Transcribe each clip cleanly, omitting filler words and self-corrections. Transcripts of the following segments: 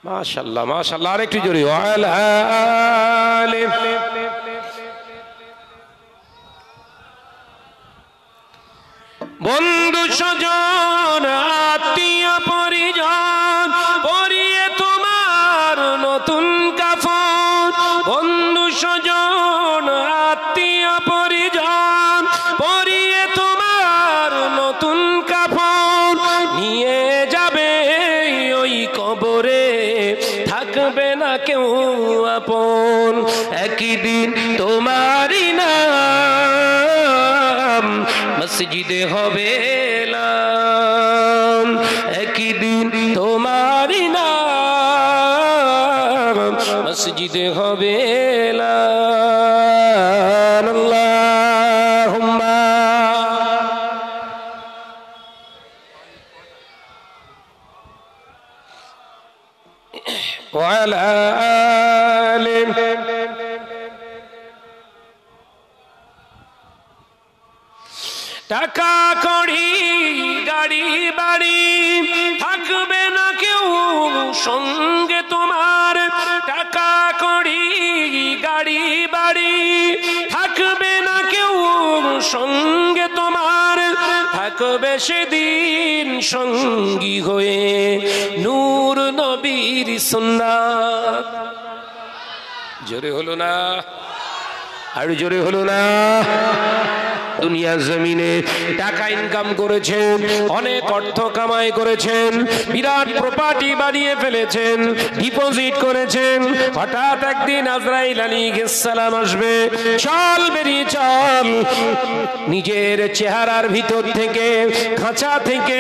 মাশাআল্লাহ মাশাআল্লাহ, আরেকটু জোরে ওয়ালা আলি। বন্ধু স্বজন আত্মীয় পরিজন পরিয়ে তোমার নতুন কাফন, বন্ধু স্বজন আত্মীয় পরিজন পরিয়ে তোমার নতুন কাফন নিয়ে যাবে ওই কবরে, থাকবে না কেউ আপন। একই দিন তোমারই নাম মসজিদে হবে এলান, একই দিন তোমারই নাম মসজিদে হবে এলান। আল্লাহুম্মা ওয়া আলা আলি। টাকা কড়ি গাড়ি বাড়ি থাকবে না কেউ সঙ্গে তোমার, টাকা কড়ি গাড়ি বাড়ি থাকবে না কেউ সঙ্গে তোমার, থাকবে সেদিন সঙ্গী হয়ে নূর নবীর সুন্নাত। জোরে হলো না? আর জোরে হলো না? দুনিয়া জমিনে টাকা ইনকাম করেছেন, অনেক অর্থ কামাই করেছেন, বিরাট প্রপার্টি বানিয়ে ফেলেছেন, ডিপোজিট করেছেন। হঠাৎ একদিন আজরাইল আলাইহিস সালাম আসবে, চল বেরিয়ে চল। নিজের চেহারার ভিতর থেকে খাঁচা থেকে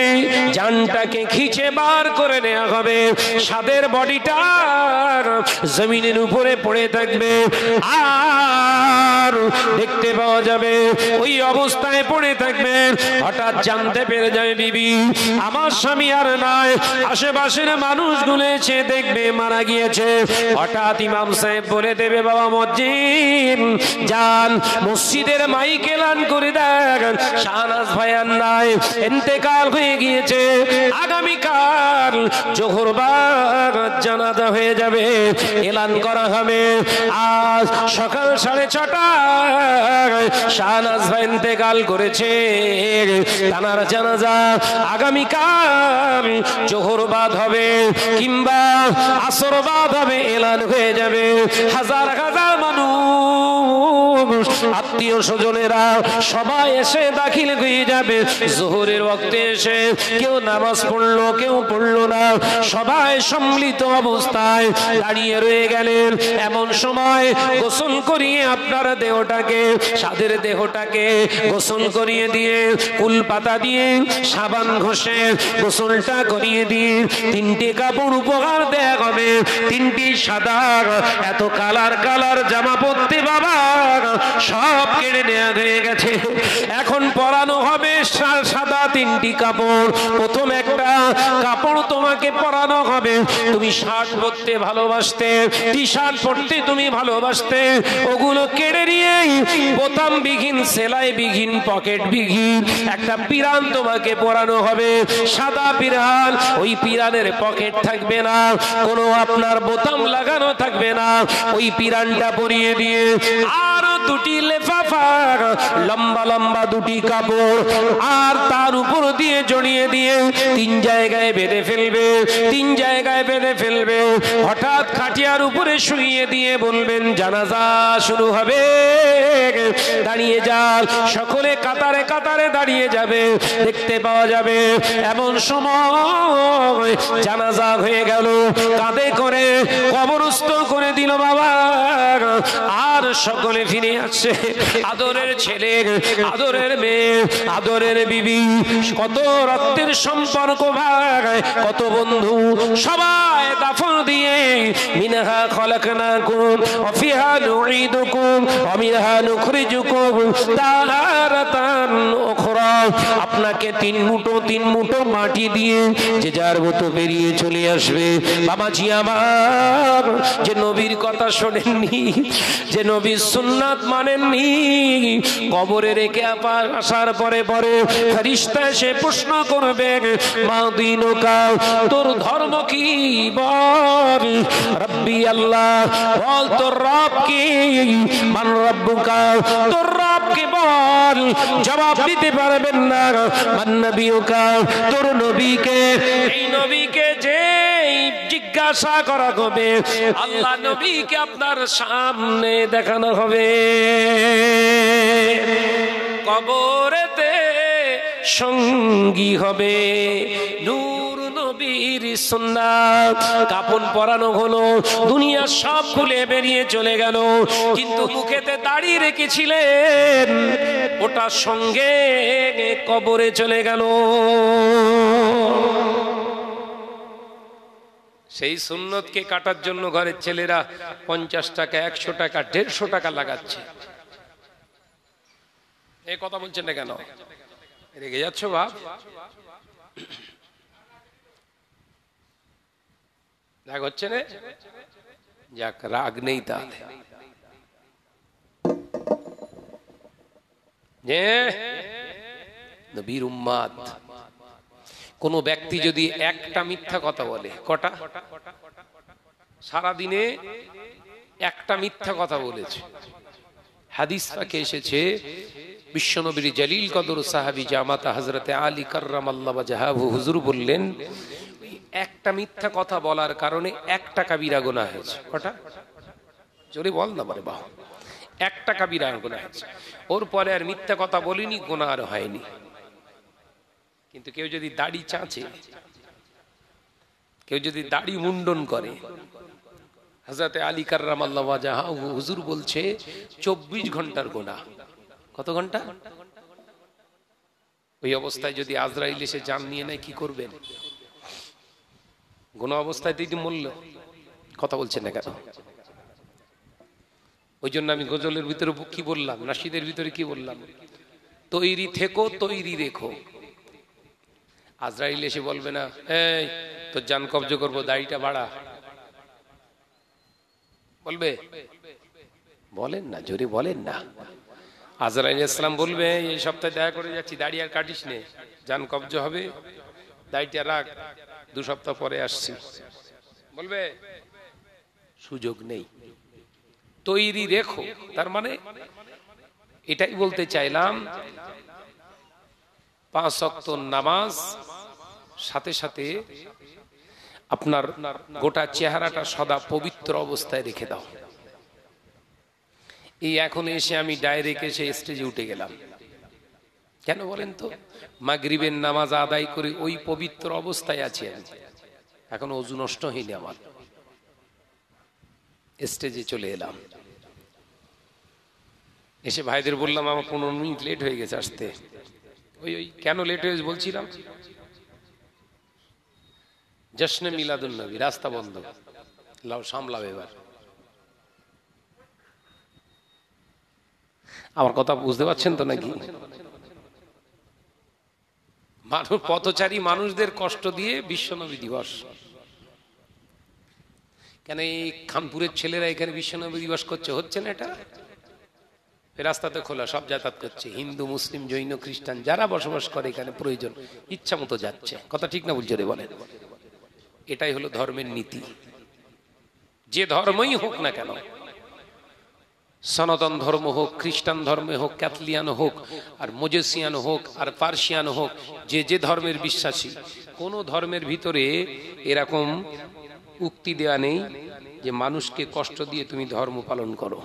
জানটাকে খিঁচে বার করে নেওয়া হবে, সাদের বডিটা জমিনের উপরে পড়ে থাকবে, আর দেখতে পাওয়া যাবে ওই অবস্থায় পড়ে থাকবে। হঠাৎ জানতে পেরে যাবে বিবি আমার স্বামী আর নাই, আশেপাশের মানুষগুলো এসে দেখবে মারা গিয়েছে। হঠাৎ ইমাম সাহেব বলে দেবে বাবা মসজিদ যান, মসজিদের মাইক এলান করে দেন শাহনাজ ভাই আর নাই, ইন্তেকাল হয়ে গিয়েছে, আগামীকাল জোহর বাদ জানাজা হয়ে যাবে, এলান করা হবে। আজ সকাল 6:30 শাহনাজ ভাই ইন্তেকাল করেছে, তানার জানাজা আগামীকাল জোহর বাদ হবে কিংবা আসর বাদ হবে, এলান হয়ে যাবে। হাজার হাজার মানুষ আত্মীয় স্বজনেরা সবাই এসে দাখিল হয়ে যাবে। জোহরের ওয়াক্তে এসে কেউ নামাজ পড়লো কেউ পড়লো না, সবাই সম্মিলিত অবস্থায় দাঁড়িয়ে রয়ে গেলেন। এমন সময় গোসল করিয়ে আপনার দেহটাকে, সাদের দেহটাকে গোসল করিয়ে দিয়ে কুল পাতা দিয়ে সাবান ঘষে গোসলটা করিয়ে দিয়ে 3টে কাপড় উপহার দেয়া হবে, 3টি সাদা। এত কালার কালার জামা পরতে বাবা সব কেড়ে নেওয়া হয়ে গেছে, এখন পরানো হবে সাদা 3টি কাপড়। প্রথম একটা কাপড় তোমাকে পরানো হবে, তুমি শার্ট পরতে ভালোবাসতে, টি শার্ট পরতে তুমি ভালোবাসতে, ওগুলো কেড়ে নিয়ে বোতাম বিহীন, সেলাই বিহীন, পকেট বিহীন একটা পিরান তোমাকে পরানো হবে, সাদা পিরান। ওই পিরানের পকেট থাকবে না, কোনো আপনার বোতাম লাগানো থাকবে না, ওই পিরানটা পরিয়ে দিয়ে আর 2টি লেফাফা লম্বা লম্বা 2টি কাপড় আর তার উপর দিয়ে জড়িয়ে দিয়ে 3 জায়গায় বেঁধে ফেলবে, 3 জায়গায় বেঁধে ফেলবে। হঠাৎ খাটিয়ার উপরে শুইয়ে দিয়ে বলবেন জানাজা শুরু হবে, দাঁড়িয়ে যান। সকলে কাতারে কাতারে দাঁড়িয়ে যাবে, দেখতে পাওয়া যাবে এমন সময় জানাজা হয়ে গেল, কাঁধে করে কবরস্থ করে দিল বাবা। আর সকলে ফিরে আসছে, আদরের ছেলে, আদরের মেয়ে, আদরের বিবি, কত রক্তের সম্পর্ক ভাই, কত বন্ধু, সবাই দাফন দিয়ে মিনহা খলাকনাকুম ওয়া ফিহা নুঈদুকুম ওয়া মিনহা নুখরিজুকুম তারাতান উখরা। আপনাকে 3 মুঠো মাটি দিয়ে যে যার মতো বেরিয়ে চলে আসবে। বাবাজি আমার, যে নবীর কথা শোনেননি, যে নবীর সুন্নাত মানেননি, কবরে রেখে আসার পরে পরে ফেরেশতা এসে প্রশ্ন করবে মা দিনুকা, তোর ধর্ম কি বল। রব্বি আল্লাহ, বল তোর রব কি। মান রব্বুকা, তোর রব কি বল। জবাব দিতে পারবেন না। মান নবিয়ুকা, তোর নবীকে। এই নবীকে যে জিজ্ঞাসা করা হবে, আল্লাহ নবীকে আপনার সামনে দেখানো হবে। কবরেতে সঙ্গী হবে নূর নবীর সুন্নাত। কাফন পরানো হলো, দুনিয়া সব খুলে বেরিয়ে চলে গেল, কিন্তু মুখেতে দাড়ি রেখেছিলেন, ওটা সঙ্গে কবরে চলে গেল। সেই সুন্নতকে কাটার জন্য ঘরের ছেলেরা 50 টাকা, 100 টাকা, 150 টাকা লাগাচ্ছে। এই কথা বলছেন না কেন? রেগে যাচ্ছ বাপ? রাগ হচ্ছে না? যাক, রাগ নেই তাহলে। নবীর উম্মাত কোন ব্যক্তি যদি একটা মিথ্যা কথা বলে, কটা? সারাদিনে একটা মিথ্যা কথা বলেছে। হাদিস পাকে এসেছে, বিশ্বনবীর জলিল কদর সাহাবী জামাতা হযরতে আলী কাররামাল্লাহু ওয়াজহাহু হুজুর বললেন, একটা মিথ্যা কথা বলার কারণে 1 কাবিরা গুনাহ হয়েছে। কটা? জোরে বল না বারে বাহ। 1 কাবিরা গুনাহ হয়েছে। ওর পরে আর মিথ্যা কথা বলিনি, গুনাহ আর হয়নি। কিন্তু কেউ যদি দাড়ি চাঁচে, কেউ যদি দাড়ি মুন্ডন করে, হযরতে আলী কাররামাল্লাহু ওয়াজহাহু হুজুর বলছে 24 ঘন্টার গুনাহ। কত ঘন্টা? ওই অবস্থায় যদি আজরাইল এসে জান নিয়ে নেয়, কি করবেন? গুনাহ অবস্থায় তিনি মরল। কথা বলছেন না কেন? ওই জন্য আমি গজলের ভিতরে কি বললাম, নাশিদের ভিতরে কি বললাম? তৈরি থেকো, তৈরি রেখো। আজরাইল এসে বলবে না, এই তোর জান কবজ করবো, দাড়িটা বাড়া। বলবে? বলেন না, জোরে বলেন না। আজরাইল ইসলাম বলবে, এই সপ্তাহে দেখা করে যাচ্ছি, দাড়ি আর কাটিস নে, জান কবজ হবে, দাড়িটা রাখ, 2 সপ্তাহ পরে আসছি। বলবে? সুযোগ নেই। তৈরি রেখো, তার মানে এটাই বলতে চাইলাম, 5 ওয়াক্ত নামাজ, সাথে সাথে আপনার গোটা চেহারাটা সদা পবিত্র অবস্থায় রেখে দাও। এই এখন এসে আমি ডাইরেক্ট এসে স্টেজে উঠে গেলাম, কেন বলেন তো? মাগরিবের নামাজ আদায় করে ওই পবিত্র অবস্থায় আছি আমি, এখন ওযু নষ্ট হয়নি আমার। স্টেজে চলে এলাম, এসে ভাইদের বললাম আমার 15 মিনিট লেট হয়ে গেছে আসতে। ওই কেন লেট হয়েছে বলছিলাম, জশ্নে মিলাদুন নবী, রাস্তা বন্ধ, লাও সামলাও এবার। আমার কথা বুঝতে পারছেন তো নাকি? মানুষ, পথচারী মানুষদের কষ্ট দিয়ে বিশ্বনবী দিবস। কেন এই খানপুরের ছেলেরা এখানে বিশ্বনবী দিবস করছে? হচ্ছে না এটা? রাস্তাতে খোলা, সব যাতায়াত করছে, হিন্দু, মুসলিম, জৈন, খ্রিস্টান যারা বসবাস করে এখানে প্রয়োজন ইচ্ছা মতো যাচ্ছে। কথা ঠিক না বলছে রে? বলেন। এটাই হলো ধর্মের নীতি। যে ধর্মই হোক না কেন, সনাতন ধর্ম হোক, খ্রিস্টান ধর্মে হোক, ক্যাথলিয়ান হোক, আর মোজেসিয়ান হোক, আর পার্সিয়ান হোক, যে যে ধর্মের বিশ্বাসী, কোন ধর্মের ভিতরে এরকম উক্তি দেওয়া নেই যে মানুষকে কষ্ট দিয়ে তুমি ধর্ম পালন করো।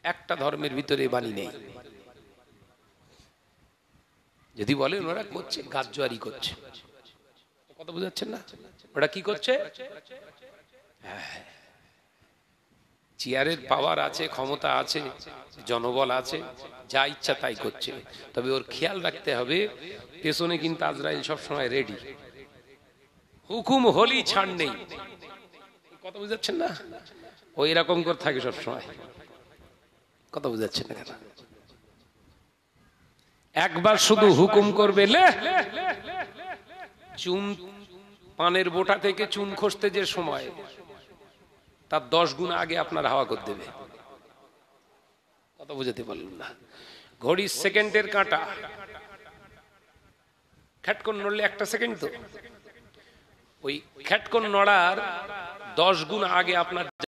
একটা ধর্মের ভিতরে বাণী নেই। যদি বলেন ওরা করছে, গাজ্জুয়ারি করছে, কথা বুঝাচ্ছেন না? ওরা কি করছে? চেয়ারের পাওয়ার আছে, ক্ষমতা আছে, জনবল আছে, যা ইচ্ছা তাই করছে। তবে ওর খেয়াল রাখতে হবে, পেছনে কিন্তু আজরাইল সবসময় রেডি, হুকুম হলি ছাড় নেই। কথা বুঝাচ্ছেন না? ও এরকম করে থাকে সবসময়। কথা বুঝাচ্ছেন না কেন? একবার শুধু হুকুম করবে, লে চুন, পানের বোটা থেকে চুন খসতে যে সময়, তার 10 গুণ আগে আপনার হাওয়া করে দেবে। কথা বুঝাতে পারলেন না? ঘড়ির সেকেন্ডের কাঁটা খ্যাটকন নড়লে একটা সেকেন্ড, তো ওই খ্যাটকন নড়ার 10 গুণ আগে আপনার